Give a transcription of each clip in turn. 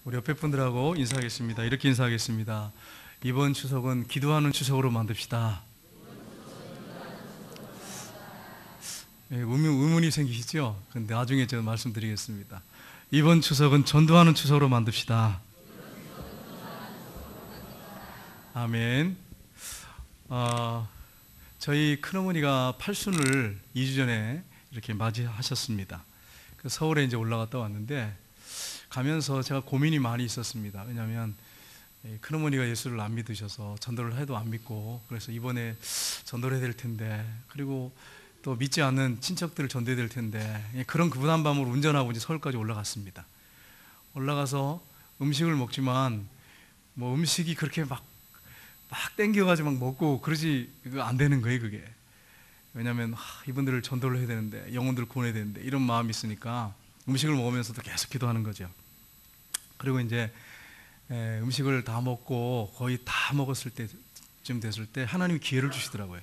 우리 옆에 분들하고 인사하겠습니다. 이렇게 인사하겠습니다. 이번 추석은 기도하는 추석으로 만듭시다. 의문이 생기시죠? 근데 나중에 제가 말씀드리겠습니다. 이번 추석은 전도하는 추석으로 만듭시다. 아멘. 저희 큰어머니가 팔순을 2주 전에 이렇게 맞이하셨습니다. 서울에 이제 올라갔다 왔는데 가면서 제가 고민이 많이 있었습니다. 왜냐하면 큰어머니가 예수를 안 믿으셔서 전도를 해도 안 믿고, 그래서 이번에 전도를 해야 될 텐데, 그리고 또 믿지 않는 친척들을 전도해야 될 텐데, 그런 부담 밤으로 운전하고 이제 서울까지 올라갔습니다. 올라가서 음식을 먹지만 뭐 음식이 그렇게 막 땡겨가지고 막 먹고 그러지 안 되는 거예요, 그게. 왜냐하면 이분들을 전도를 해야 되는데, 영혼들을 구원해야 되는데, 이런 마음이 있으니까 음식을 먹으면서도 계속 기도하는 거죠. 그리고 이제 음식을 다 먹고 거의 다 먹었을 때쯤 됐을 때 하나님이 기회를 주시더라고요.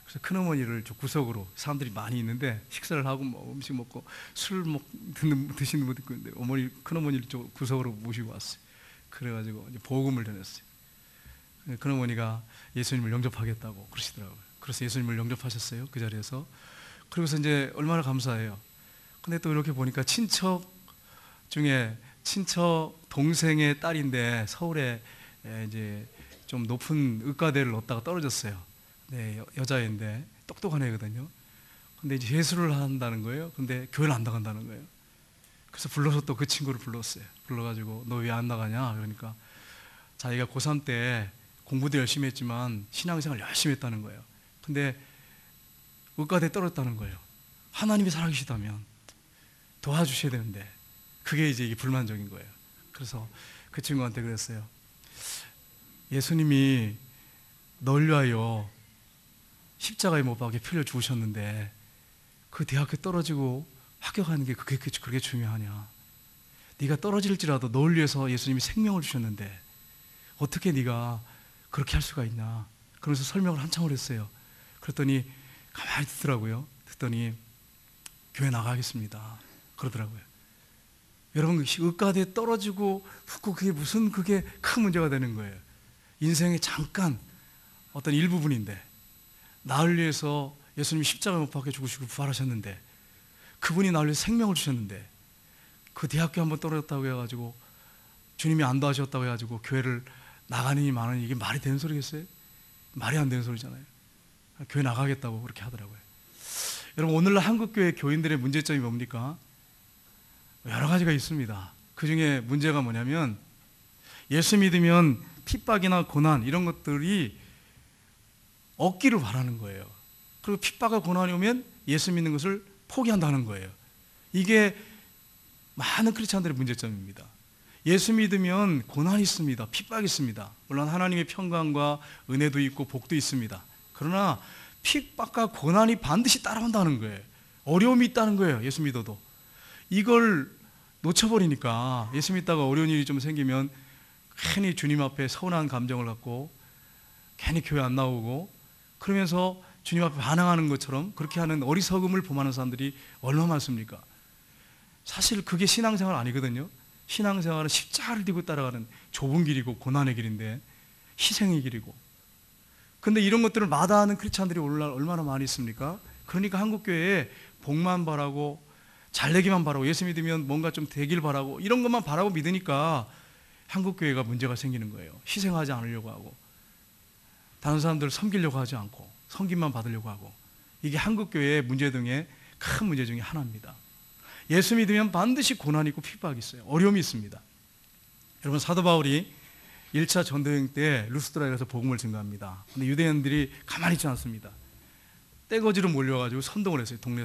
그래서 큰어머니를 저 구석으로, 사람들이 많이 있는데 식사를 하고 뭐 음식 먹고 술 드시는 분도 있고 있는데, 큰어머니를 저 구석으로 모시고 왔어요. 그래가지고 이제 복음을 전했어요. 큰어머니가 예수님을 영접하겠다고 그러시더라고요. 그래서 예수님을 영접하셨어요, 그 자리에서. 그러고서 이제 얼마나 감사해요. 근데 또 이렇게 보니까 친척 중에 친척 동생의 딸인데 서울에 이제 좀 높은 의과대를 얻다가 떨어졌어요. 네, 여자애인데 똑똑한 애거든요. 근데 이제 예수를 한다는 거예요. 근데 교회를 안 나간다는 거예요. 그래서 불러서 또 그 친구를 불렀어요. 불러가지고 너 왜 안 나가냐? 그러니까 자기가 고3 때 공부도 열심히 했지만 신앙생활 열심히 했다는 거예요. 근데 의과대에 떨어졌다는 거예요. 하나님이 살아계시다면 도와주셔야 되는데, 그게 이제 이게 불만족인 거예요. 그래서 그 친구한테 그랬어요. 예수님이 널 위하여 십자가에 못 박혀 피를 죽으셨는데 그 대학교 떨어지고 합격하는 게 그렇게 중요하냐? 네가 떨어질지라도 널 위해서 예수님이 생명을 주셨는데 어떻게 네가 그렇게 할 수가 있냐? 그러면서 설명을 한참을 했어요. 그랬더니 가만히 듣더라고요. 듣더니 교회 나가겠습니다 그러더라고요. 여러분, 의과대에 떨어지고 붙고 그게 큰 문제가 되는 거예요. 인생의 잠깐 어떤 일부분인데, 나를 위해서 예수님이 십자가에 못 박혀 죽으시고 부활하셨는데, 그분이 나를 위해서 생명을 주셨는데, 그 대학교 한번 떨어졌다고 해가지고 주님이 안 도와주셨다고 해가지고 교회를 나가느니 마느니, 이게 말이 되는 소리겠어요? 말이 안 되는 소리잖아요. 교회 나가겠다고 그렇게 하더라고요. 여러분, 오늘날 한국교회 교인들의 문제점이 뭡니까? 여러 가지가 있습니다. 그 중에 문제가 뭐냐면, 예수 믿으면 핍박이나 고난 이런 것들이 없기를 바라는 거예요. 그리고 핍박과 고난이 오면 예수 믿는 것을 포기한다는 거예요. 이게 많은 크리스찬들의 문제점입니다. 예수 믿으면 고난이 있습니다. 핍박이 있습니다. 물론 하나님의 평강과 은혜도 있고 복도 있습니다. 그러나 핍박과 고난이 반드시 따라온다는 거예요. 어려움이 있다는 거예요, 예수 믿어도. 이걸 놓쳐버리니까 예수 믿다가 어려운 일이 좀 생기면 괜히 주님 앞에 서운한 감정을 갖고 괜히 교회 안 나오고, 그러면서 주님 앞에 반항하는 것처럼 그렇게 하는 어리석음을 범하는 사람들이 얼마나 많습니까? 사실 그게 신앙생활 아니거든요. 신앙생활은 십자가를 들고 따라가는 좁은 길이고 고난의 길인데, 희생의 길이고. 근데 이런 것들을 마다하는 크리스찬들이 오늘날 얼마나 많이 있습니까? 그러니까 한국교회에 복만 바라고 잘되기만 바라고, 예수 믿으면 뭔가 좀 되길 바라고, 이런 것만 바라고 믿으니까 한국교회가 문제가 생기는 거예요. 희생하지 않으려고 하고, 다른 사람들을 섬기려고 하지 않고 섬김만 받으려고 하고, 이게 한국교회의 문제 등의 큰 문제 중에 하나입니다. 예수 믿으면 반드시 고난이 있고 핍박이 있어요. 어려움이 있습니다. 여러분, 사도 바울이 1차 전도여행 때 루스드라에 가서 복음을 증거합니다. 근데 유대인들이 가만히 있지 않습니다. 떼거지로 몰려가지고 선동을 했어요. 동네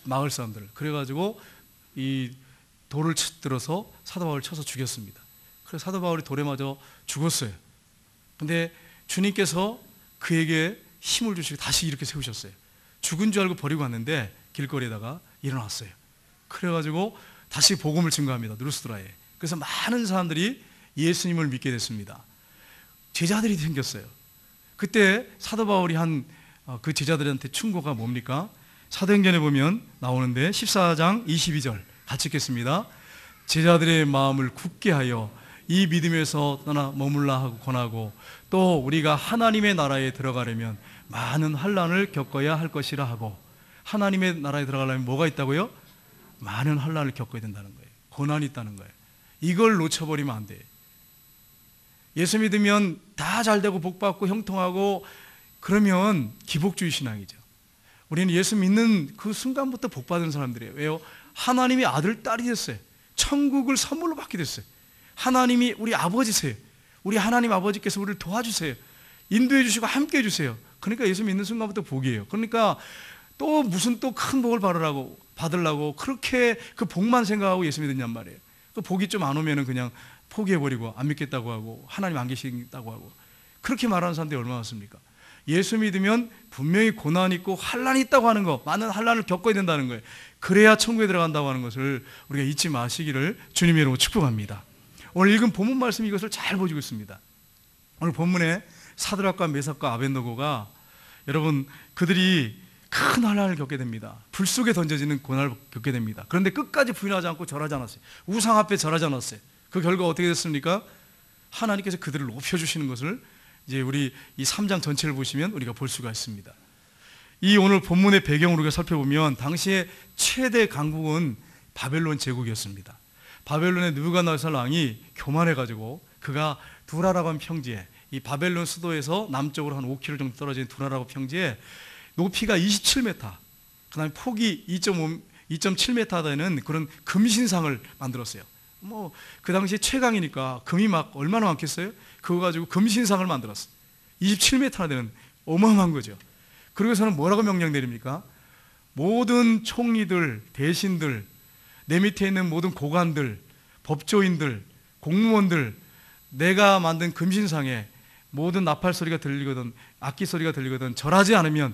마을 사람들을. 그래가지고 이 돌을 들어서 사도 바울을 쳐서 죽였습니다. 그래서 사도 바울이 돌에 맞아 죽었어요. 근데 주님께서 그에게 힘을 주시고 다시 이렇게 세우셨어요. 죽은 줄 알고 버리고 왔는데 길거리에다가 일어났어요. 그래가지고 다시 복음을 증거합니다, 루스드라에. 그래서 많은 사람들이 예수님을 믿게 됐습니다. 제자들이 생겼어요. 그때 사도 바울이 한 그 제자들한테 충고가 뭡니까? 사도행전에 보면 나오는데 14장 22절 같이 읽겠습니다. 제자들의 마음을 굳게 하여 이 믿음에서 떠나 머물라 하고 권하고, 또 우리가 하나님의 나라에 들어가려면 많은 환난을 겪어야 할 것이라 하고, 하나님의 나라에 들어가려면 뭐가 있다고요? 많은 환난을 겪어야 된다는 거예요. 고난이 있다는 거예요. 이걸 놓쳐버리면 안 돼요. 예수 믿으면 다 잘되고 복받고 형통하고 그러면 기복주의 신앙이죠. 우리는 예수 믿는 그 순간부터 복받은 사람들이에요. 왜요? 하나님이 아들, 딸이 됐어요. 천국을 선물로 받게 됐어요. 하나님이 우리 아버지세요. 우리 하나님 아버지께서 우리를 도와주세요. 인도해 주시고 함께 해주세요. 그러니까 예수 믿는 순간부터 복이에요. 그러니까 또 무슨 또 큰 복을 받으려고 그렇게 그 복만 생각하고 예수 믿느냔 말이에요. 그 복이 좀 안 오면은 그냥 포기해버리고 안 믿겠다고 하고 하나님 안 계시다고 하고 그렇게 말하는 사람들이 얼마나 많습니까? 예수 믿으면 분명히 고난이 있고 환난이 있다고 하는 거, 많은 환난을 겪어야 된다는 거예요. 그래야 천국에 들어간다고 하는 것을 우리가 잊지 마시기를 주님의 이름으로 축복합니다. 오늘 읽은 본문 말씀이 이것을 잘 보여주고 있습니다. 오늘 본문에 사드락과 메삭과 아벳느고가, 여러분, 그들이 큰 환난을 겪게 됩니다. 불 속에 던져지는 고난을 겪게 됩니다. 그런데 끝까지 부인하지 않고 절하지 않았어요. 우상 앞에 절하지 않았어요. 그 결과 어떻게 됐습니까? 하나님께서 그들을 높여주시는 것을 이제 우리 이 3장 전체를 보시면 우리가 볼 수가 있습니다. 이 오늘 본문의 배경을 우리가 살펴보면 당시의 최대 강국은 바벨론 제국이었습니다. 바벨론의 느부갓네살 왕이 교만해가지고 그가 두라라고 하는 평지에, 이 바벨론 수도에서 남쪽으로 한 5km 정도 떨어진 두라라고 평지에 높이가 27m, 그 다음에 폭이 2.7m 되는 그런 금신상을 만들었어요. 그 당시에 최강이니까 금이 막 얼마나 많겠어요? 그거 가지고 금신상을 만들었어요. 27m나 되는 어마어마한 거죠. 그러고서는 뭐라고 명령 내립니까? 모든 총리들, 대신들, 내 밑에 있는 모든 고관들, 법조인들, 공무원들, 내가 만든 금신상에 모든 나팔 소리가 들리거든, 악기 소리가 들리거든 절하지 않으면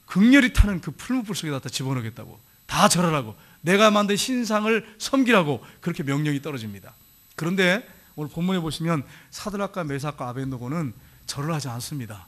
극렬히 타는 그 풀무불 속에다 집어넣겠다고, 다 절하라고, 내가 만든 신상을 섬기라고 그렇게 명령이 떨어집니다. 그런데 오늘 본문에 보시면 사드락과 메삭과 아벳느고는 절을 하지 않습니다.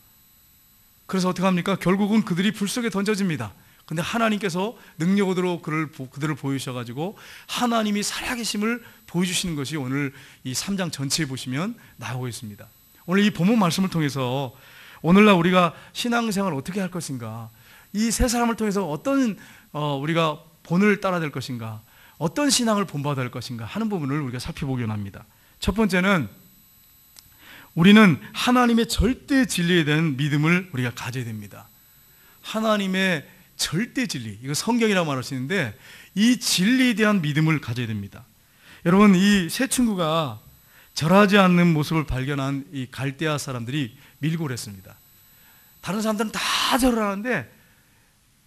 그래서 어떻게 합니까? 결국은 그들이 불 속에 던져집니다. 근데 하나님께서 능력으로 그들을 보여주셔가지고 하나님이 살아계심을 보여주시는 것이 오늘 이 3장 전체에 보시면 나오고 있습니다. 오늘 이 본문 말씀을 통해서 오늘날 우리가 신앙생활을 어떻게 할 것인가, 이 세 사람을 통해서 어떤 우리가 본을 따라야 될 것인가, 어떤 신앙을 본받아야 할 것인가 하는 부분을 우리가 살펴보기로 합니다. 첫 번째는 우리는 하나님의 절대 진리에 대한 믿음을 우리가 가져야 됩니다. 하나님의 절대 진리, 이거 성경이라고 말할 수 있는데 이 진리에 대한 믿음을 가져야 됩니다. 여러분, 이 세 친구가 절하지 않는 모습을 발견한 이 갈대아 사람들이 밀고 그랬습니다. 다른 사람들은 다 절을 하는데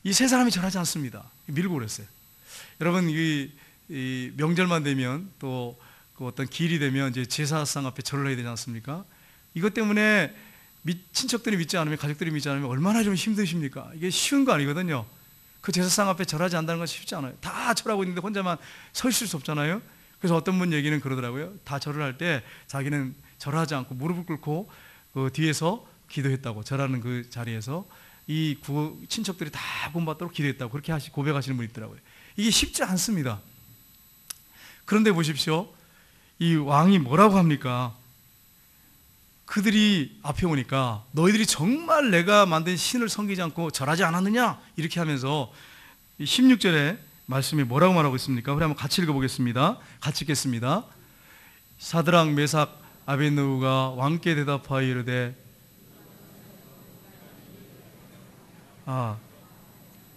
이 세 사람이 절하지 않습니다. 밀고 그랬어요. 여러분, 이 명절만 되면 또 그 어떤 기일이 되면 이제 제사상 앞에 절을 해야 되지 않습니까? 이것 때문에 친척들이 믿지 않으면, 가족들이 믿지 않으면 얼마나 좀 힘드십니까? 이게 쉬운 거 아니거든요. 그 제사상 앞에 절하지 않는다는 건 쉽지 않아요. 다 절하고 있는데 혼자만 서 있을 수 없잖아요. 그래서 어떤 분 얘기는 그러더라고요. 다 절을 할 때 자기는 절하지 않고 무릎을 꿇고 그 뒤에서 기도했다고, 절하는 그 자리에서 이 친척들이 다 구원받도록 기도했다고 그렇게 고백하시는 분이 있더라고요. 이게 쉽지 않습니다. 그런데 보십시오. 이 왕이 뭐라고 합니까? 그들이 앞에 오니까 너희들이 정말 내가 만든 신을 섬기지 않고 절하지 않았느냐? 이렇게 하면서 16절에 말씀이 뭐라고 말하고 있습니까? 우리 한번 같이 읽어보겠습니다. 같이 읽겠습니다. 사드락, 메삭, 아벳느고가 왕께 대답하여 이르되,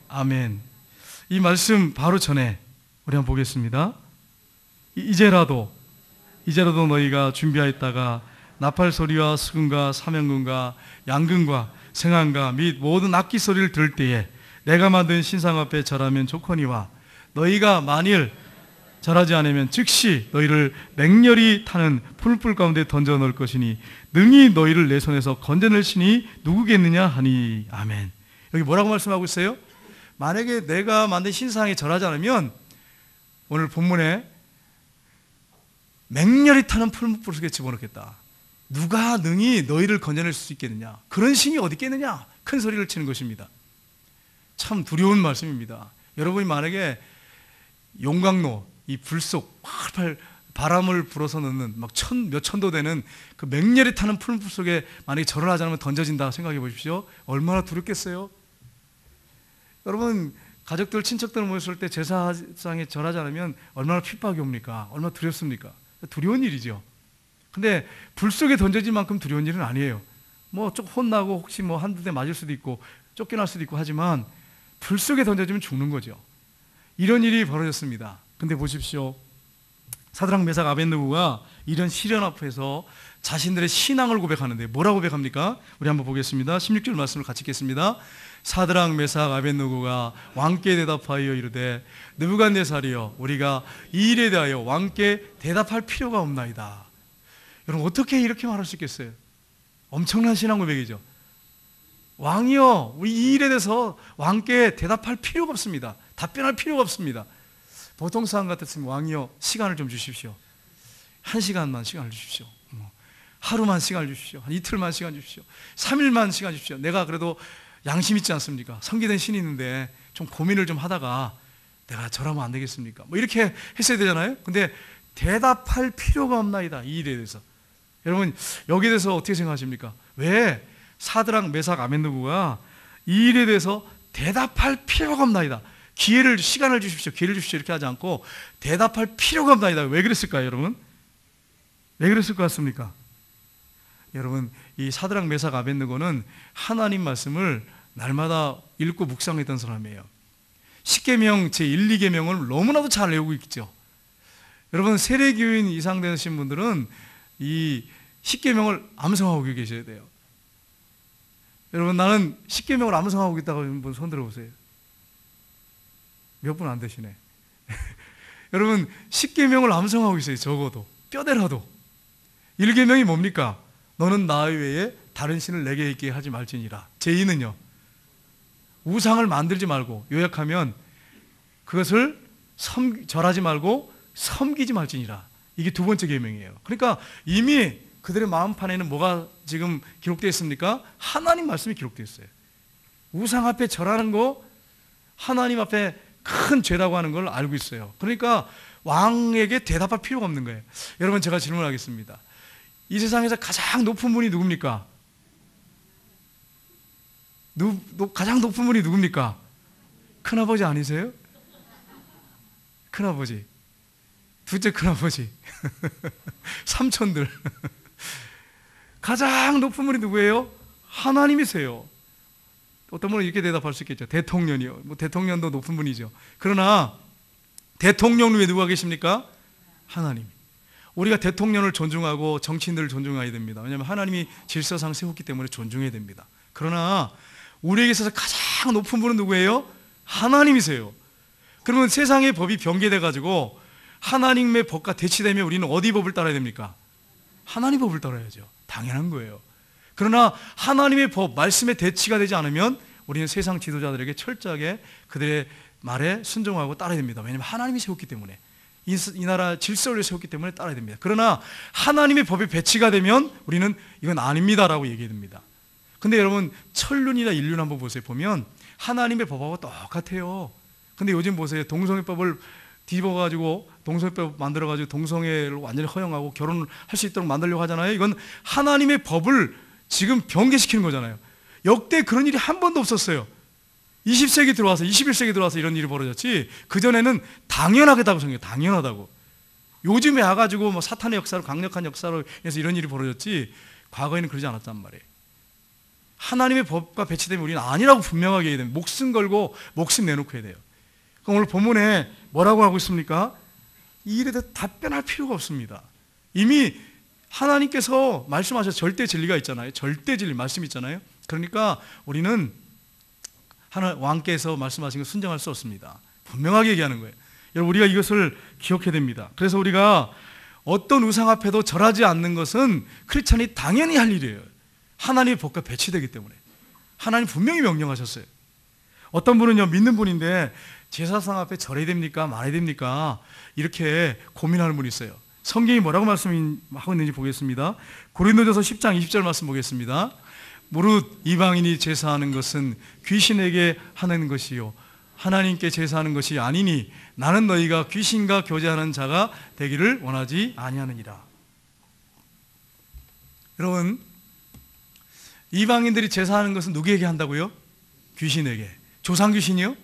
아멘. 이 말씀 바로 전에 우리 한번 보겠습니다. 이제라도 너희가 준비하였다가 나팔 소리와 수금과 사명금과 양금과 생안과 및 모든 악기 소리를 들을 때에 내가 만든 신상 앞에 절하면 좋거니와, 너희가 만일 절하지 않으면 즉시 너희를 맹렬히 타는 풀불 가운데 던져 넣을 것이니 능히 너희를 내 손에서 건져낼 신이 누구겠느냐 하니. 아멘. 여기 뭐라고 말씀하고 있어요? 만약에 내가 만든 신상에 절하지 않으면 오늘 본문에 맹렬히 타는 풀무불 속에 집어넣겠다. 누가 능히 너희를 건져낼 수 있겠느냐? 그런 신이 어디 있겠느냐? 큰 소리를 치는 것입니다. 참 두려운 말씀입니다. 여러분이 만약에 용광로, 이 불속 팔팔 바람을 불어서 넣는 막 몇 천도 되는 그 맹렬히 타는 풀물 속에 만약에 절을 하지 않으면 던져진다 생각해 보십시오. 얼마나 두렵겠어요? 여러분, 가족들, 친척들 모였을 때 제사상에 절하지 않으면 얼마나 핍박이 옵니까? 얼마나 두렵습니까? 두려운 일이죠. 근데 불 속에 던져질 만큼 두려운 일은 아니에요. 뭐 좀 혼나고 혹시 뭐 한두 대 맞을 수도 있고 쫓겨날 수도 있고 하지만 불 속에 던져지면 죽는 거죠. 이런 일이 벌어졌습니다. 근데 보십시오. 사드락, 메삭, 아벳느고가 이런 시련 앞에서 자신들의 신앙을 고백하는데 뭐라고 고백합니까? 우리 한번 보겠습니다. 16절 말씀을 같이 읽겠습니다. 사드락, 메삭, 아벳느고가 왕께 대답하여 이르되 느부갓네살이여, 우리가 이 일에 대하여 왕께 대답할 필요가 없나이다. 여러분, 어떻게 이렇게 말할 수 있겠어요? 엄청난 신앙 고백이죠. 왕이여, 우리 이 일에 대해서 왕께 대답할 필요가 없습니다. 답변할 필요가 없습니다. 보통 사람 같았으면 왕이여, 시간을 좀 주십시오. 1시간만 시간을 주십시오. 하루만 시간을 주십시오. 한 이틀만 시간 주십시오. 3일만 시간 주십시오. 내가 그래도 양심 있지 않습니까? 성기된 신이 있는데 좀 고민을 좀 하다가 내가 절하면 안 되겠습니까? 뭐 이렇게 했어야 되잖아요. 근데 대답할 필요가 없나이다, 이 일에 대해서. 여러분, 여기에 대해서 어떻게 생각하십니까? 왜 사드락, 메삭, 아벳느고가 이 일에 대해서 대답할 필요가 없나이다, 기회를, 시간을 주십시오, 기회를 주십시오 이렇게 하지 않고 대답할 필요가 없나이다. 왜 그랬을까요, 여러분? 왜 그랬을 것 같습니까? 여러분, 이 사드락, 메삭, 아벳느고는 하나님 말씀을 날마다 읽고 묵상했던 사람이에요. 10계명 제1, 2계명을 너무나도 잘 외우고 있죠. 여러분, 세례교인 이상 되신 분들은 이 10계명을 암송하고 계셔야 돼요. 여러분, 나는 10계명을 암송하고 있다고 한번 손 들어보세요. 몇 분 안 되시네. 여러분, 10계명을 암송하고 있어요. 적어도 뼈대라도. 1계명이 뭡니까? 너는 나 외에 다른 신을 내게 있게 하지 말지니라. 제2는요, 우상을 만들지 말고, 요약하면 그것을 절하지 말고 섬기지 말지니라. 이게 두 번째 계명이에요. 그러니까 이미 그들의 마음판에는 뭐가 지금 기록되어 있습니까? 하나님 말씀이 기록되어 있어요. 우상 앞에 절하는 거 하나님 앞에 큰 죄라고 하는 걸 알고 있어요. 그러니까 왕에게 대답할 필요가 없는 거예요. 여러분, 제가 질문하겠습니다. 이 세상에서 가장 높은 분이 누굽니까? 가장 높은 분이 누굽니까? 큰아버지 아니세요? 큰아버지, 둘째 큰아버지, 삼촌들. 가장 높은 분이 누구예요? 하나님이세요. 어떤 분은 이렇게 대답할 수 있겠죠. 대통령이요. 뭐 대통령도 높은 분이죠. 그러나 대통령 위에 누가 계십니까? 하나님. 우리가 대통령을 존중하고 정치인들을 존중해야 됩니다. 왜냐하면 하나님이 질서상 세웠기 때문에 존중해야 됩니다. 그러나 우리에게 있어서 가장 높은 분은 누구예요? 하나님이세요. 그러면 세상의 법이 변개돼 가지고 하나님의 법과 대치되면 우리는 어디 법을 따라야 됩니까? 하나님 법을 따라야죠. 당연한 거예요. 그러나 하나님의 법, 말씀에 대치가 되지 않으면 우리는 세상 지도자들에게 철저하게 그들의 말에 순종하고 따라야 됩니다. 왜냐하면 하나님이 세웠기 때문에, 이 나라 질서를 세웠기 때문에 따라야 됩니다. 그러나 하나님의 법이 배치가 되면 우리는 이건 아닙니다라고 얘기해야 됩니다. 근데 여러분, 천륜이나 인륜 한번 보세요. 보면 하나님의 법하고 똑같아요. 근데 요즘 보세요. 동성애법을 뒤집어가지고 동성애법 만들어가지고 동성애를 완전히 허용하고 결혼을 할 수 있도록 만들려고 하잖아요. 이건 하나님의 법을 지금 변개시키는 거잖아요. 역대 그런 일이 한 번도 없었어요. 20세기 들어와서, 21세기 들어와서 이런 일이 벌어졌지, 그전에는 당연하다고 생각해요. 당연하다고. 요즘에 와가지고 뭐 사탄의 역사로, 강력한 역사로 해서 이런 일이 벌어졌지, 과거에는 그러지 않았단 말이에요. 하나님의 법과 배치되면 우리는 아니라고 분명하게 해야 됩니다. 목숨 걸고 목숨 내놓고 해야 돼요. 그럼 오늘 본문에 뭐라고 하고 있습니까? 이 일에 대해 답변할 필요가 없습니다. 이미 하나님께서 말씀하셔서 절대 진리가 있잖아요. 절대 진리 말씀 있잖아요. 그러니까 우리는 왕께서 말씀하신 걸 순종할 수 없습니다. 분명하게 얘기하는 거예요. 여러분, 우리가 이것을 기억해야 됩니다. 그래서 우리가 어떤 우상 앞에도 절하지 않는 것은 크리스찬이 당연히 할 일이에요. 하나님의 법과 배치되기 때문에. 하나님 분명히 명령하셨어요. 어떤 분은요, 믿는 분인데 제사상 앞에 절해야 됩니까? 말해야 됩니까? 이렇게 고민하는 분이 있어요. 성경이 뭐라고 말씀하고 있는지 보겠습니다. 고린도전서 10장 20절 말씀 보겠습니다. 무릇 이방인이 제사하는 것은 귀신에게 하는 것이요 하나님께 제사하는 것이 아니니 나는 너희가 귀신과 교제하는 자가 되기를 원하지 아니하느니라. 여러분, 이방인들이 제사하는 것은 누구에게 한다고요? 귀신에게. 조상 귀신이요?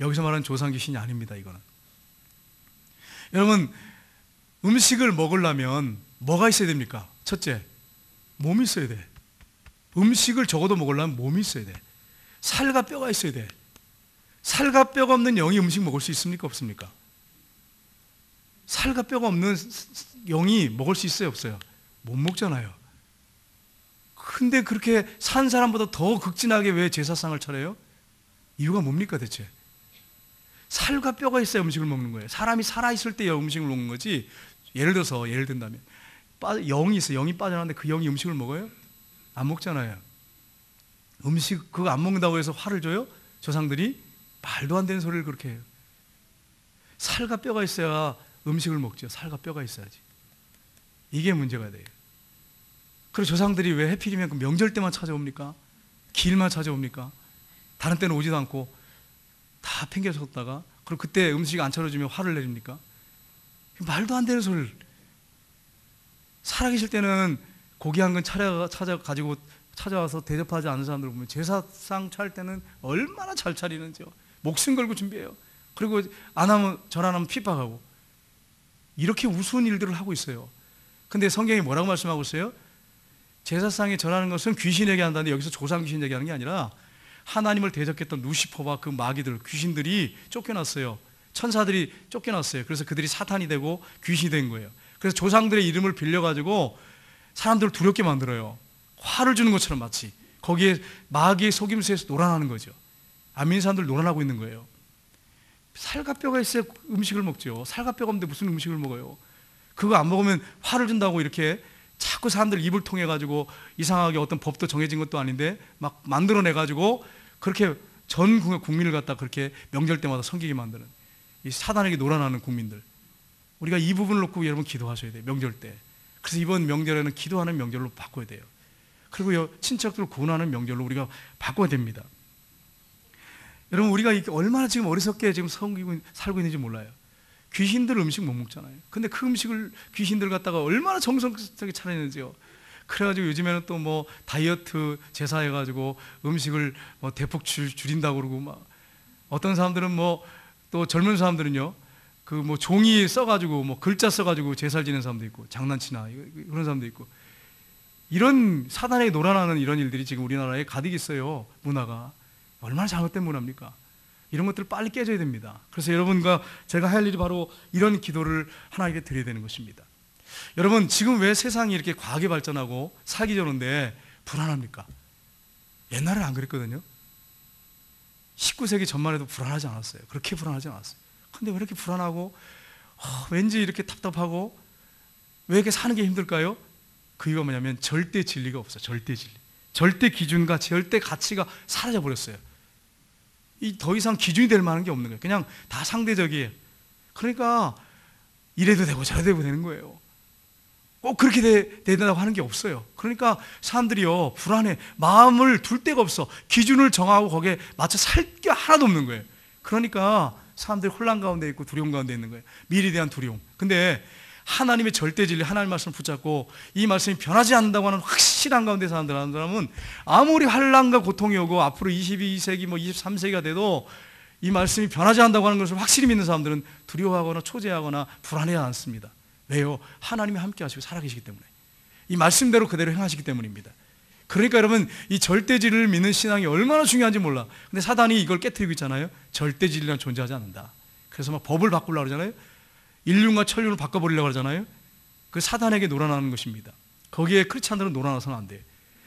여기서 말하는 조상 귀신이 아닙니다. 이거는. 여러분, 음식을 먹으려면 뭐가 있어야 됩니까? 첫째, 몸이 있어야 돼. 음식을 적어도 먹으려면 몸이 있어야 돼. 살과 뼈가 있어야 돼. 살과 뼈가 없는 영이 음식 먹을 수 있습니까? 없습니까? 살과 뼈가 없는 영이 먹을 수 있어요? 없어요? 못 먹잖아요. 근데 그렇게 산 사람보다 더 극진하게 왜 제사상을 차려요? 이유가 뭡니까 대체? 살과 뼈가 있어야 음식을 먹는 거예요. 사람이 살아있을 때 음식을 먹는 거지. 예를 든다면 영이 있어요. 영이 빠져나왔는데 그 영이 음식을 먹어요? 안 먹잖아요. 음식 그거 안 먹는다고 해서 화를 줘요? 조상들이? 말도 안 되는 소리를 그렇게 해요. 살과 뼈가 있어야 음식을 먹죠. 살과 뼈가 있어야지. 이게 문제가 돼요. 그리고 조상들이 왜 하필이면 그 명절 때만 찾아옵니까? 기일만 찾아옵니까? 다른 때는 오지도 않고 다 팽개쳤다가 그리고 그때 음식 안 차려주면 화를 내립니까? 말도 안 되는 소리를. 살아계실 때는 고기 한 근 찾아와서 대접하지 않는 사람들 보면 제사상 차릴 때는 얼마나 잘 차리는지요. 목숨 걸고 준비해요. 그리고 안 하면 전하면 핍박하고 이렇게 우스운 일들을 하고 있어요. 근데 성경이 뭐라고 말씀하고 있어요? 제사상에 전하는 것은 귀신에게 한다는데 여기서 조상 귀신 얘기하는 게 아니라 하나님을 대적했던 루시퍼와 그 마귀들, 귀신들이 쫓겨났어요. 천사들이 쫓겨났어요. 그래서 그들이 사탄이 되고 귀신이 된 거예요. 그래서 조상들의 이름을 빌려가지고 사람들을 두렵게 만들어요. 화를 주는 것처럼 마치 거기에 마귀의 속임수에서 놀아나는 거죠. 안 믿는 사람들 놀아나고 있는 거예요. 살과 뼈가 있어야 음식을 먹죠. 살과 뼈가 없는데 무슨 음식을 먹어요? 그거 안 먹으면 화를 준다고 이렇게 자꾸 사람들 입을 통해 가지고 이상하게 어떤 법도 정해진 것도 아닌데 막 만들어내 가지고 그렇게 전 국민을 갖다 그렇게 명절 때마다 섬기게 만드는 이 사단에게 놀아나는 국민들. 우리가 이 부분을 놓고 여러분 기도하셔야 돼요. 명절 때. 그래서 이번 명절에는 기도하는 명절로 바꿔야 돼요. 그리고 친척들을 구원하는 명절로 우리가 바꿔야 됩니다. 여러분, 우리가 얼마나 지금 어리석게 지금 살고 있는지 몰라요. 귀신들 음식 못 먹잖아요. 근데 그 음식을 귀신들 갖다가 얼마나 정성스럽게 차리는지요. 그래가지고 요즘에는 또 뭐 다이어트 제사해가지고 음식을 뭐 대폭 줄인다고 그러고 막 어떤 사람들은 뭐 또 젊은 사람들은요 그 뭐 종이 써가지고 뭐 글자 써가지고 제사를 지내는 사람도 있고 장난치나 그런 사람도 있고 이런 사단에게 놀아나는 이런 일들이 지금 우리나라에 가득 있어요. 문화가 얼마나 잘못된 문화입니까? 이런 것들을 빨리 깨져야 됩니다. 그래서 여러분과 제가 할 일이 바로 이런 기도를 하나님께 드려야 되는 것입니다. 여러분, 지금 왜 세상이 이렇게 과하게 발전하고 살기 좋은데 불안합니까? 옛날에는 안 그랬거든요. 19세기 전만 해도 불안하지 않았어요. 그렇게 불안하지 않았어요. 근데 왜 이렇게 불안하고 왠지 이렇게 답답하고 왜 이렇게 사는 게 힘들까요? 그 이유가 뭐냐면 절대 진리가 없어요. 절대 진리. 절대 기준과 절대 가치가 사라져 버렸어요. 더 이상 기준이 될 만한 게 없는 거예요. 그냥 다 상대적이에요. 그러니까 이래도 되고 저래도 되는 거예요. 꼭 그렇게 된다고 하는 게 없어요. 그러니까 사람들이요 불안해. 마음을 둘 데가 없어. 기준을 정하고 거기에 맞춰 살 게 하나도 없는 거예요. 그러니까 사람들이 혼란 가운데 있고 두려움 가운데 있는 거예요. 미래에 대한 두려움. 근데 하나님의 절대 진리, 하나님의 말씀을 붙잡고 이 말씀이 변하지 않는다고 하는 확실한 가운데 사는 사람은 아무리 환난과 고통이 오고 앞으로 22세기 뭐 23세기가 돼도 이 말씀이 변하지 않는다고 하는 것을 확실히 믿는 사람들은 두려워하거나 초조해하거나 불안해하지 않습니다. 왜요? 하나님이 함께 하시고 살아계시기 때문에 이 말씀대로 그대로 행하시기 때문입니다. 그러니까 여러분 이 절대진리를 믿는 신앙이 얼마나 중요한지 몰라. 근데 사단이 이걸 깨트리고 있잖아요. 절대진리란 존재하지 않는다. 그래서 막 법을 바꾸려고 그러잖아요. 인륜과 천륜을 바꿔버리려고 하잖아요. 그 사단에게 놀아나는 것입니다. 거기에 크리스찬들은 놀아나서는 안 돼요.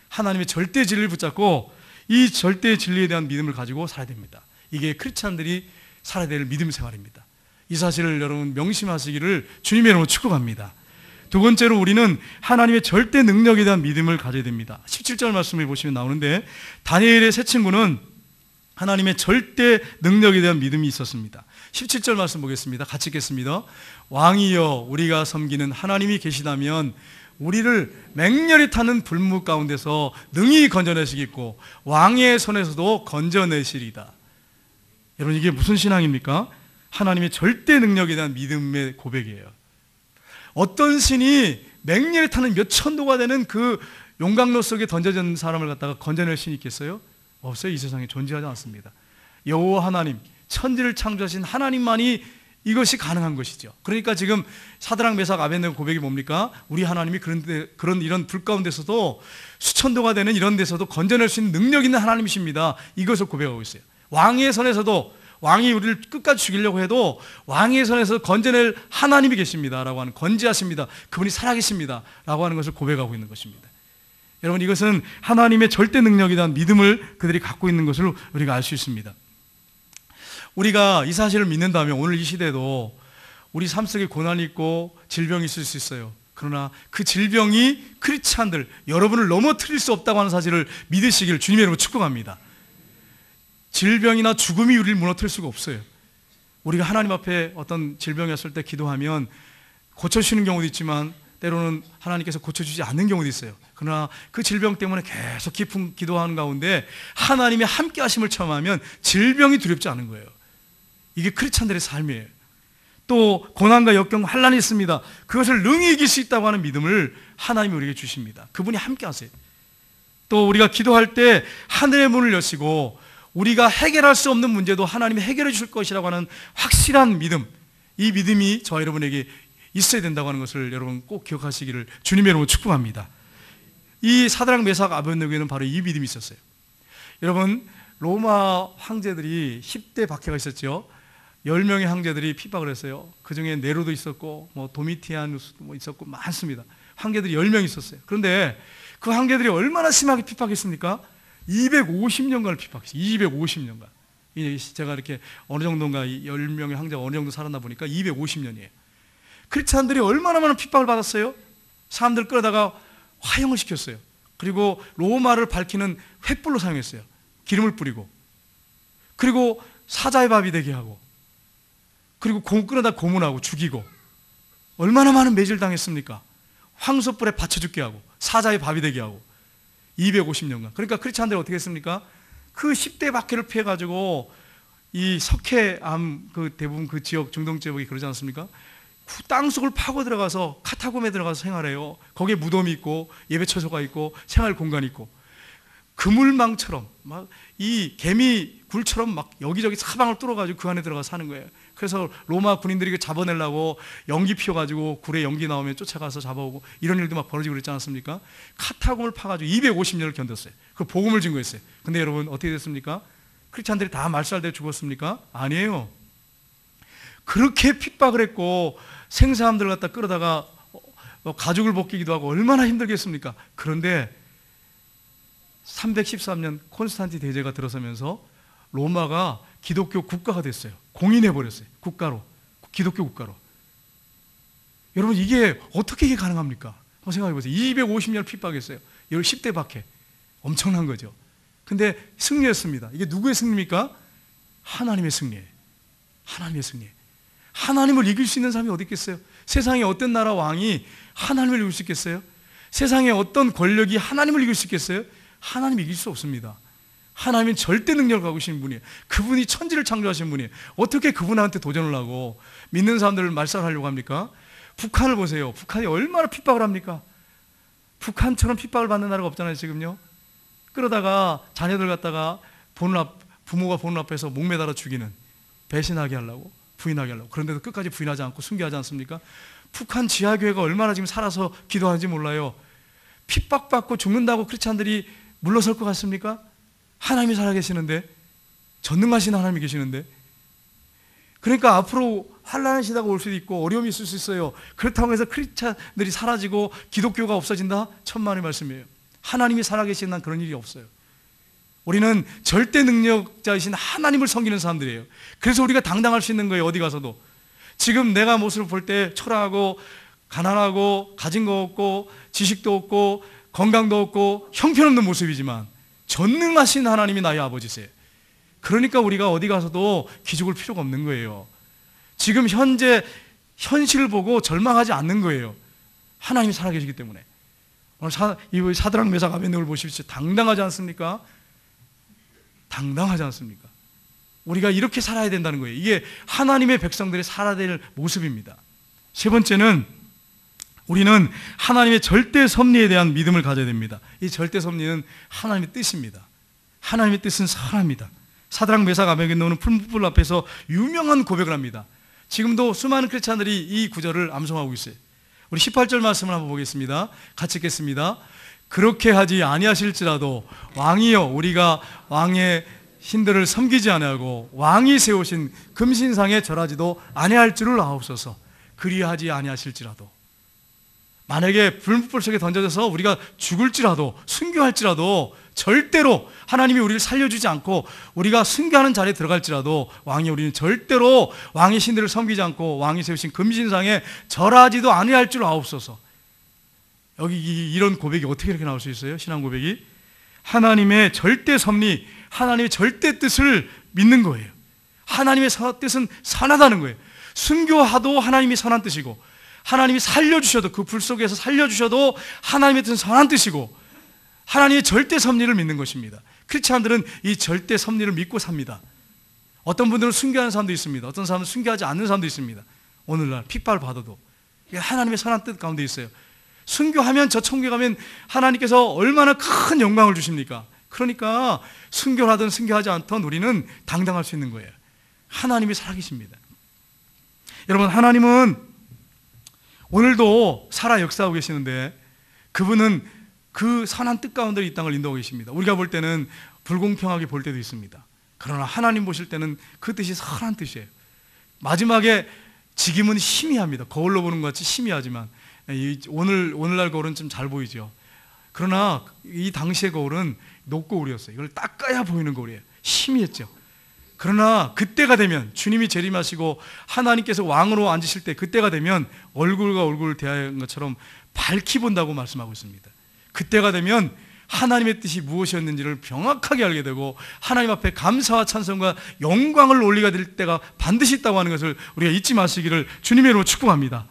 하나님의 절대 진리를 붙잡고 이 절대 진리에 대한 믿음을 가지고 살아야 됩니다. 이게 크리스찬들이 살아야 될 믿음 생활입니다. 이 사실을 여러분 명심하시기를 주님의 이름으로 축복합니다. 두 번째로 우리는 하나님의 절대 능력에 대한 믿음을 가져야 됩니다. 17절 말씀을 보시면 나오는데 다니엘의 세 친구는 하나님의 절대 능력에 대한 믿음이 있었습니다. 17절 말씀 보겠습니다. 같이 읽겠습니다. 왕이여 우리가 섬기는 하나님이 계시다면 우리를 맹렬히 타는 불무 가운데서 능히 건져내시겠고 왕의 손에서도 건져내시리다. 여러분, 이게 무슨 신앙입니까? 하나님의 절대 능력에 대한 믿음의 고백이에요. 어떤 신이 맹렬에 타는 몇 천도가 되는 그 용광로 속에 던져진 사람을 갖다가 건져낼 신이 있겠어요? 없어요. 이 세상에 존재하지 않습니다. 여호와 하나님, 천지를 창조하신 하나님만이 이것이 가능한 것이죠. 그러니까 지금 사드락 메삭 아벤네고 고백이 뭡니까? 우리 하나님이 그런 이런 불 가운데서도 수천도가 되는 이런 데서도 건져낼 수 있는 능력 있는 하나님이십니다. 이것을 고백하고 있어요. 왕의 손에서도, 왕이 우리를 끝까지 죽이려고 해도 왕의 손에서 건져낼 하나님이 계십니다 라고 하는, 건지하십니다, 그분이 살아계십니다 라고 하는 것을 고백하고 있는 것입니다. 여러분, 이것은 하나님의 절대 능력에 대한 믿음을 그들이 갖고 있는 것을 우리가 알 수 있습니다. 우리가 이 사실을 믿는다면 오늘 이 시대도 우리 삶 속에 고난이 있고 질병이 있을 수 있어요. 그러나 그 질병이 크리스찬들, 여러분을 넘어뜨릴 수 없다고 하는 사실을 믿으시기를 주님의 이름으로 축복합니다. 질병이나 죽음이 우리를 무너뜨릴 수가 없어요. 우리가 하나님 앞에 어떤 질병이 왔을 때 기도하면 고쳐주시는 경우도 있지만 때로는 하나님께서 고쳐주지 않는 경우도 있어요. 그러나 그 질병 때문에 계속 깊은 기도하는 가운데 하나님의 함께 하심을 체험하면 질병이 두렵지 않은 거예요. 이게 크리스찬들의 삶이에요. 또 고난과 역경, 환난이 있습니다. 그것을 능히 이길 수 있다고 하는 믿음을 하나님이 우리에게 주십니다. 그분이 함께 하세요. 또 우리가 기도할 때 하늘의 문을 여시고 우리가 해결할 수 없는 문제도 하나님이 해결해 주실 것이라고 하는 확실한 믿음, 이 믿음이 저와 여러분에게 있어야 된다고 하는 것을 여러분 꼭 기억하시기를 주님의 이름으로 축복합니다. 이 사드락 메삭 아벳네고에는 바로 이 믿음이 있었어요. 여러분, 로마 황제들이 10대 박해가 있었죠. 10명의 황제들이 핍박을 했어요. 그 중에 네로도 있었고 도미티아누스도 있었고 많습니다. 황제들이 10명 있었어요. 그런데 그 황제들이 얼마나 심하게 핍박했습니까? 250년간을 핍박했어요. 250년간. 제가 이렇게 어느 정도인가 10명의 황제가 어느 정도 살았나 보니까 250년이에요. 크리스찬들이 얼마나 많은 핍박을 받았어요? 사람들 끌어다가 화형을 시켰어요. 그리고 로마를 밝히는 횃불로 사용했어요. 기름을 뿌리고. 그리고 사자의 밥이 되게 하고, 그리고 끌어다 고문하고 죽이고. 얼마나 많은 매질 당했습니까? 황소불에 받쳐 죽게 하고 사자의 밥이 되게 하고 250년간. 그러니까 크리스찬들이 어떻게 했습니까? 그 10대 박해를 피해가지고 이 석회암, 그 대부분 그 지역, 중동 지역이 그러지 않습니까? 땅속을 파고 들어가서 카타콤에 들어가서 생활해요. 거기에 무덤이 있고 예배처소가 있고 생활 공간이 있고, 그물망처럼 막 이 개미 굴처럼 막 여기저기 사방을 뚫어가지고 그 안에 들어가 사는 거예요. 그래서 로마 군인들이 잡아내려고 연기 피워가지고 굴에 연기 나오면 쫓아가서 잡아오고 이런 일도 막 벌어지고 그랬지 않습니까? 카타콤을 파가지고 250년을 견뎠어요. 그 복음을 증거했어요. 근데 여러분 어떻게 됐습니까? 크리스찬들이 다 말살돼 죽었습니까? 아니에요. 그렇게 핍박을 했고 생사람들 갖다 끌어다가 가죽을 벗기기도 하고 얼마나 힘들겠습니까? 그런데 313년 콘스탄틴 대제가 들어서면서 로마가 기독교 국가가 됐어요. 공인해버렸어요. 국가로, 기독교 국가로. 여러분, 이게 어떻게 이게 가능합니까? 한번 생각해보세요. 250년 핍박했어요. 10대 박해. 엄청난 거죠. 근데 승리했습니다. 이게 누구의 승리입니까? 하나님의 승리예요. 하나님의 승리예요. 하나님을 이길 수 있는 사람이 어디 있겠어요? 세상에 어떤 나라 왕이 하나님을 이길 수 있겠어요? 세상에 어떤 권력이 하나님을 이길 수 있겠어요? 하나님 이길 수 없습니다. 하나님은 절대 능력을 갖고 계신 분이에요. 그분이 천지를 창조하신 분이에요. 어떻게 그분한테 도전을 하고 믿는 사람들을 말살하려고 합니까? 북한을 보세요. 북한이 얼마나 핍박을 합니까? 북한처럼 핍박을 받는 나라가 없잖아요, 지금요. 끌어다가 자녀들 갖다가 부모가 보는 앞에서 목매달아 죽이는, 배신하게 하려고, 부인하게 하려고. 그런데도 끝까지 부인하지 않고 순교하지 않습니까? 북한 지하교회가 얼마나 지금 살아서 기도하는지 몰라요. 핍박받고 죽는다고 크리스찬들이 물러설 것 같습니까? 하나님이 살아계시는데, 전능하신 하나님이 계시는데. 그러니까 앞으로 환난의 시대가 올 수도 있고 어려움이 있을 수 있어요. 그렇다고 해서 크리스찬들이 사라지고 기독교가 없어진다? 천만의 말씀이에요. 하나님이 살아계신 한 그런 일이 없어요. 우리는 절대 능력자이신 하나님을 섬기는 사람들이에요. 그래서 우리가 당당할 수 있는 거예요. 어디 가서도. 지금 내가 모습을 볼 때 초라하고 가난하고 가진 거 없고 지식도 없고 건강도 없고 형편없는 모습이지만 전능하신 하나님이 나의 아버지세요. 그러니까 우리가 어디 가서도 기죽을 필요가 없는 거예요. 지금 현재 현실을 보고 절망하지 않는 거예요. 하나님이 살아계시기 때문에. 오늘 사드락 메삭 아벳네고를 보십시오. 당당하지 않습니까? 당당하지 않습니까? 우리가 이렇게 살아야 된다는 거예요. 이게 하나님의 백성들이 살아야 될 모습입니다. 세 번째는 우리는 하나님의 절대 섭리에 대한 믿음을 가져야 됩니다. 이 절대 섭리는 하나님의 뜻입니다. 하나님의 뜻은 선합니다. 사드락 메삭 아베드노는 풀무불 앞에서 유명한 고백을 합니다. 지금도 수많은 크리스찬들이 이 구절을 암송하고 있어요. 우리 18절 말씀을 한번 보겠습니다. 같이 읽겠습니다. 그렇게 하지 아니하실지라도 왕이여 우리가 왕의 신들을 섬기지 아니하고 왕이 세우신 금신상에 절하지도 아니할 줄을 아옵소서. 그리하지 아니하실지라도, 만약에 불불 속에 던져져서 우리가 죽을지라도 순교할지라도 절대로 하나님이 우리를 살려주지 않고 우리가 순교하는 자리에 들어갈지라도 왕이 우리는 절대로 왕의 신들을 섬기지 않고 왕이 세우신 금신상에 절하지도 아니할 줄 아옵소서. 여기 이런 고백이 어떻게 이렇게 나올 수 있어요? 신앙 고백이 하나님의 절대 섭리, 하나님의 절대 뜻을 믿는 거예요. 하나님의 뜻은 선하다는 거예요. 순교하도 하나님이 선한 뜻이고, 하나님이 살려주셔도, 그 불 속에서 살려주셔도 하나님의 뜻은 선한 뜻이고, 하나님의 절대 섭리를 믿는 것입니다. 크리스찬들은 이 절대 섭리를 믿고 삽니다. 어떤 분들은 순교하는 사람도 있습니다. 어떤 사람은 순교하지 않는 사람도 있습니다. 오늘날 핍박을 받아도 이게 하나님의 선한 뜻 가운데 있어요. 순교하면, 저 천국에 가면 하나님께서 얼마나 큰 영광을 주십니까? 그러니까 순교하든 순교하지 않든 우리는 당당할 수 있는 거예요. 하나님이 살아계십니다. 여러분, 하나님은 오늘도 살아 역사하고 계시는데 그분은 그 선한 뜻 가운데 이 땅을 인도하고 계십니다. 우리가 볼 때는 불공평하게 볼 때도 있습니다. 그러나 하나님 보실 때는 그 뜻이 선한 뜻이에요. 마지막에 직임은 희미합니다. 거울로 보는 것 같이 희미하지만 오늘날 거울은 좀 잘 보이죠. 그러나 이 당시의 거울은 녹거울이었어요. 이걸 닦아야 보이는 거울이에요. 희미했죠. 그러나 그때가 되면, 주님이 재림하시고 하나님께서 왕으로 앉으실 때 그때가 되면 얼굴과 얼굴을 대하는 것처럼 밝히 본다고 말씀하고 있습니다. 그때가 되면 하나님의 뜻이 무엇이었는지를 명확하게 알게 되고 하나님 앞에 감사와 찬송과 영광을 올리게 될 때가 반드시 있다고 하는 것을 우리가 잊지 마시기를 주님의 이름으로 축복합니다.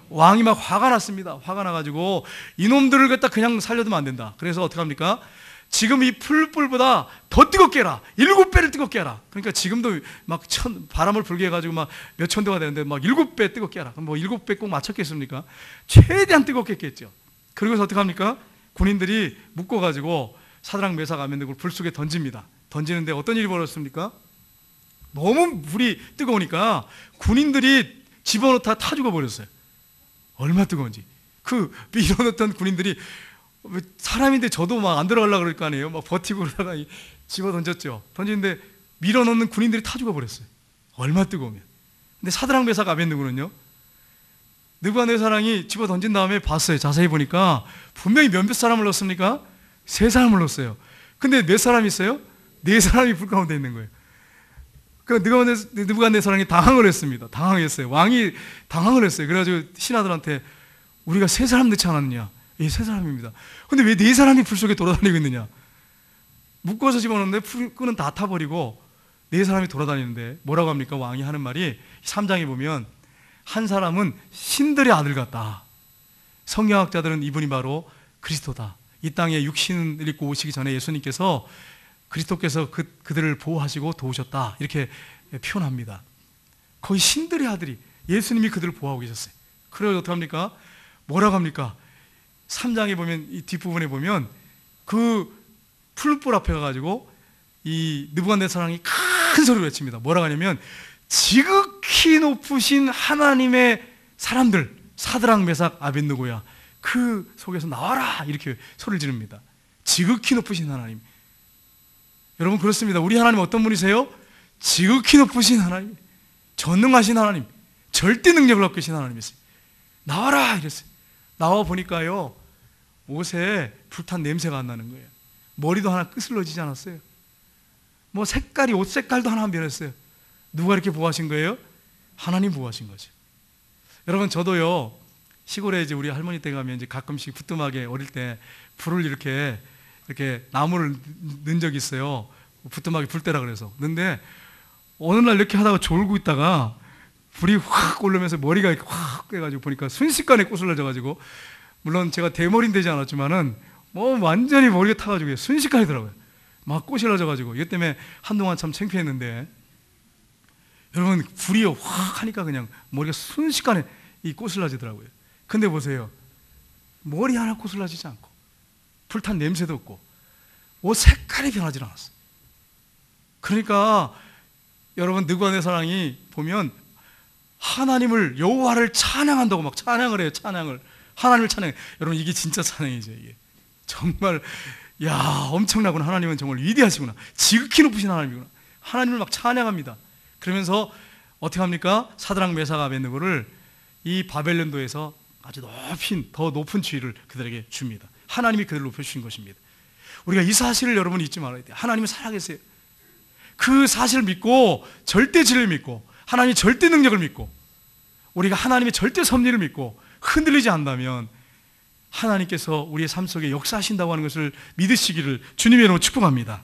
왕이 막 화가 났습니다. 화가 나가지고 이놈들을 갖다 그냥 살려두면 안 된다. 그래서 어떻게 합니까? 지금 이 풀불보다 더 뜨겁게 해라. 7배를 뜨겁게 해라. 그러니까 지금도 막 바람을 불게 해가지고 막 몇 천도가 되는데 막 7배 뜨겁게 하라. 그럼 뭐 7배 꼭 맞췄겠습니까? 최대한 뜨겁게 했겠죠. 그리고서 어떻게 합니까? 군인들이 묶어가지고 사드락 메삭 아벤느고를 불 속에 던집니다. 던지는데 어떤 일이 벌어졌습니까? 너무 불이 뜨거우니까 군인들이 집어넣다 타 죽어버렸어요. 얼마나 뜨거운지. 그 밀어넣던 군인들이 사람인데 저도 막 안 들어가려고 그럴 거 아니에요. 막 버티고 그러다가 집어 던졌죠. 던지는데 밀어넣는 군인들이 타 죽어버렸어요. 얼마나 뜨거우면. 근데 사드락 메삭 아벤느고는요, 느부갓네살이 집어 던진 다음에 봤어요. 자세히 보니까 분명히 몇몇 사람을 넣었습니까? 3사람을 넣었어요. 근데 몇 사람이 있어요? 4사람이 불 가운데 있는 거예요. 그 느부갓네살이 당황을 했습니다. 당황했어요. 왕이 당황을 했어요. 그래가지고 신하들한테 우리가 3사람 넣지 않았느냐? 예, 3사람입니다. 근데 왜 4사람이 불 속에 돌아다니고 있느냐? 묶어서 집어넣는데 끈은 다 타버리고 4사람이 돌아다니는데 뭐라고 합니까? 왕이 하는 말이 3장에 보면 한 사람은 신들의 아들 같다. 성경학자들은 이분이 바로 그리스도다. 이 땅에 육신을 입고 오시기 전에 예수님께서 그리스도께서 그들을 보호하시고 도우셨다. 이렇게 표현합니다. 거의 신들의 아들이, 예수님이 그들을 보호하고 계셨어요. 그래서 어떻게 합니까? 뭐라고 합니까? 3장에 보면, 이 뒷부분에 보면 그 풀불 앞에 가가지고 이 느부갓네살이 큰 소리로 외칩니다. 뭐라고 하냐면 지극히 높으신 하나님의 사람들, 사드락 메삭 아벤느고야, 그 속에서 나와라, 이렇게 소리를 지릅니다. 지극히 높으신 하나님. 여러분, 그렇습니다. 우리 하나님 어떤 분이세요? 지극히 높으신 하나님, 전능하신 하나님, 절대 능력을 갖고 계신 하나님이세요. 나와라 이랬어요. 나와 보니까요, 옷에 불탄 냄새가 안 나는 거예요. 머리도 하나 끄슬러지지 않았어요. 뭐 색깔이, 옷 색깔도 하나 안 변했어요. 누가 이렇게 보호하신 거예요? 하나님 보호하신 거죠. 여러분, 저도요, 시골에 이제 우리 할머니 댁 가면 이제 가끔씩 부뚜막에 어릴 때 불을 이렇게 나무를 넣은 적이 있어요. 부뚜막에 불 때라 그래서. 근데 어느 날 이렇게 하다가 졸고 있다가 불이 확 오르면서 머리가 이렇게 확 깨가지고 보니까 순식간에 꼬슬러져가지고, 물론 제가 대머리는 되지 않았지만은 뭐 완전히 머리가 타가지고 순식간에 더라고요. 막 꼬실러져가지고. 이것 때문에 한동안 참 창피했는데, 여러분 불이 확 하니까 그냥 머리가 순식간에 이 꼬슬라지더라고요. 근데 보세요, 머리 하나 꼬슬라지지 않고 불탄 냄새도 없고 옷 색깔이 변하지 않았어요. 그러니까 여러분 느부갓네살이 보면 하나님을, 여호와를 찬양한다고 막 찬양을 해요. 찬양을, 하나님을 찬양해. 여러분 이게 진짜 찬양이죠. 이게 정말 야 엄청나구나. 하나님은 정말 위대하시구나. 지극히 높으신 하나님이구나. 하나님을 막 찬양합니다. 그러면서 어떻게 합니까? 사드락 메삭 아벳느고를 이 바벨론도에서 아주 더 높은 지위를 그들에게 줍니다. 하나님이 그들을 높여주신 것입니다. 우리가 이 사실을 여러분 잊지 말아야 돼요. 하나님은 살아계세요. 그 사실을 믿고, 절대 진리를 믿고, 하나님의 절대 능력을 믿고, 우리가 하나님의 절대 섭리를 믿고 흔들리지 않는다면 하나님께서 우리의 삶 속에 역사하신다고 하는 것을 믿으시기를 주님의 이름으로 축복합니다.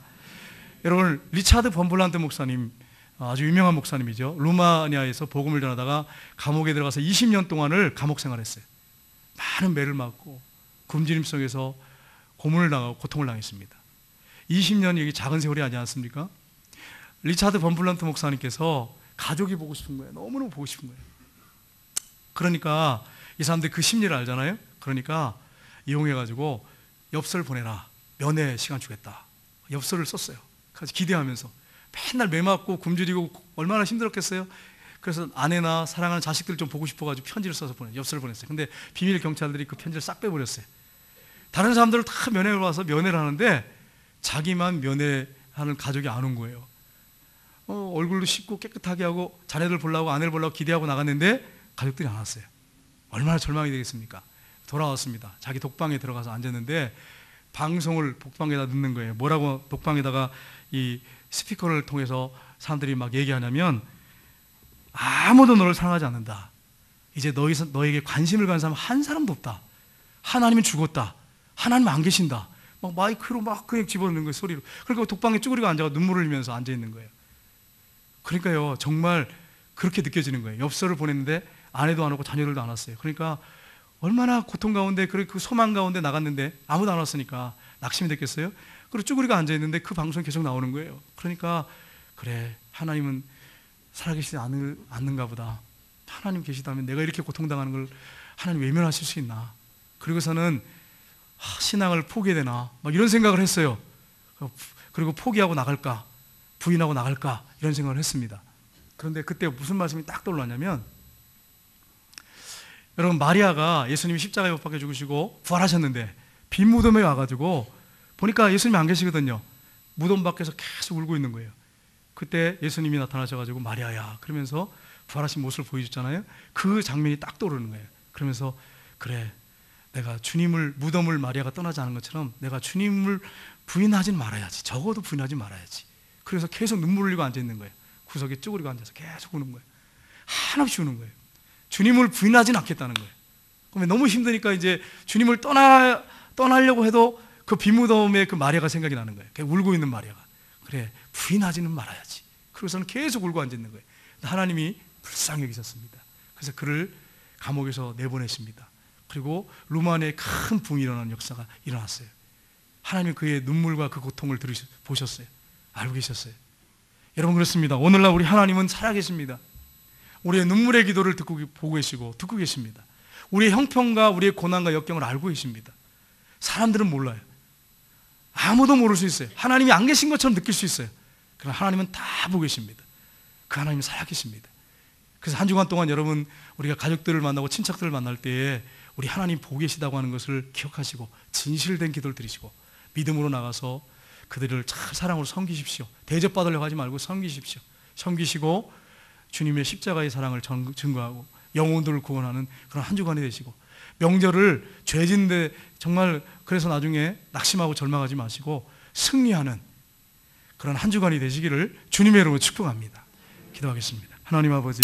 여러분 리차드 범블란트 목사님, 아주 유명한 목사님이죠. 루마니아에서 복음을 전하다가 감옥에 들어가서 20년 동안을 감옥 생활했어요. 많은 매를 맞고 굶주림 속에서 고문을 당하고 고통을 당했습니다. 20년이 이게 작은 세월이 아니지 않습니까? 리차드 범블란트 목사님께서 가족이 보고 싶은 거예요. 너무너무 보고 싶은 거예요. 그러니까 이 사람들이 그 심리를 알잖아요. 그러니까 이용해가지고 엽서를 보내라. 면회 시간 주겠다. 엽서를 썼어요. 그래서 기대하면서 맨날 매 맞고 굶주리고 얼마나 힘들었겠어요. 그래서 아내나 사랑하는 자식들 좀 보고 싶어가지고 편지를 써서 엽서를 보냈어요. 근데 비밀 경찰들이 그 편지를 싹 빼버렸어요. 다른 사람들을 다 면회를 와서 면회를 하는데 자기만 면회하는 가족이 안 온 거예요. 얼굴도 씻고 깨끗하게 하고 자네들 보려고, 아내를 보려고 기대하고 나갔는데 가족들이 안 왔어요. 얼마나 절망이 되겠습니까? 돌아왔습니다. 자기 독방에 들어가서 앉았는데 방송을 독방에다 넣는 거예요. 뭐라고 독방에다가 이 스피커를 통해서 사람들이 막 얘기하냐면, 아무도 너를 사랑하지 않는다. 이제 너에게 관심을 가는 사람 한 사람도 없다. 하나님은 죽었다. 하나님 안 계신다. 막 마이크로 막 그냥 집어넣는 거예요, 소리로. 그러니까 독방에 쭈그리고 앉아서 눈물을 흘리면서 앉아 있는 거예요. 그러니까요, 정말 그렇게 느껴지는 거예요. 엽서를 보냈는데 아내도 안 오고 자녀들도 안 왔어요. 그러니까 얼마나 고통 가운데, 그 소망 가운데 나갔는데 아무도 안 왔으니까 낙심이 됐겠어요? 그리고 쭈그리고 앉아 있는데 그 방송이 계속 나오는 거예요. 그러니까 그래, 하나님은 살아계시지 않는가 보다. 하나님 계시다면 내가 이렇게 고통당하는 걸 하나님 외면하실 수 있나? 그리고서는 신앙을 포기해야 되나? 막 이런 생각을 했어요. 그리고 포기하고 나갈까? 부인하고 나갈까? 이런 생각을 했습니다. 그런데 그때 무슨 말씀이 딱 떠올랐냐면, 여러분 마리아가 예수님이 십자가에 못 박혀 죽으시고 부활하셨는데 빈 무덤에 와가지고 보니까 예수님이 안 계시거든요. 무덤 밖에서 계속 울고 있는 거예요. 그때 예수님이 나타나셔가지고 마리아야 그러면서 부활하신 모습을 보여줬잖아요. 그 장면이 딱 떠오르는 거예요. 그러면서 그래, 내가 주님을, 무덤을 마리아가 떠나지 않은 것처럼 내가 주님을 부인하진 말아야지. 적어도 부인하지 말아야지. 그래서 계속 눈물 흘리고 앉아 있는 거예요. 구석에 쭈그리고 앉아서 계속 우는 거예요. 한없이 우는 거예요. 주님을 부인하진 않겠다는 거예요. 그러면 너무 힘드니까 이제 주님을 떠나려고 해도 그 빈무덤에 그 마리아가 생각이 나는 거예요. 울고 있는 마리아가. 그래, 부인하지는 말아야지. 그래서는 계속 울고 앉아 있는 거예요. 하나님이 불쌍히 여기셨습니다. 그래서 그를 감옥에서 내보내십니다. 그리고 루마니아에 큰 붕이 일어나는 역사가 일어났어요. 하나님이 그의 눈물과 그 고통을 보셨어요. 알고 계셨어요. 여러분 그렇습니다. 오늘날 우리 하나님은 살아계십니다. 우리의 눈물의 기도를 보고 계시고 듣고 계십니다. 우리의 형편과 우리의 고난과 역경을 알고 계십니다. 사람들은 몰라요. 아무도 모를 수 있어요. 하나님이 안 계신 것처럼 느낄 수 있어요. 그러나 하나님은 다 보고 계십니다. 그 하나님은 살아계십니다. 그래서 한 주간 동안 여러분 우리가 가족들을 만나고 친척들을 만날 때에 우리 하나님 보고 계시다고 하는 것을 기억하시고 진실된 기도를 드리시고 믿음으로 나가서 그들을 참 사랑으로 섬기십시오. 대접받으려고 하지 말고 섬기십시오. 섬기시고 주님의 십자가의 사랑을 증거하고 영혼들을 구원하는 그런 한 주간이 되시고, 명절을 죄진데 정말 그래서 나중에 낙심하고 절망하지 마시고 승리하는 그런 한 주간이 되시기를 주님의 이름으로 축복합니다. 기도하겠습니다. 하나님 아버지,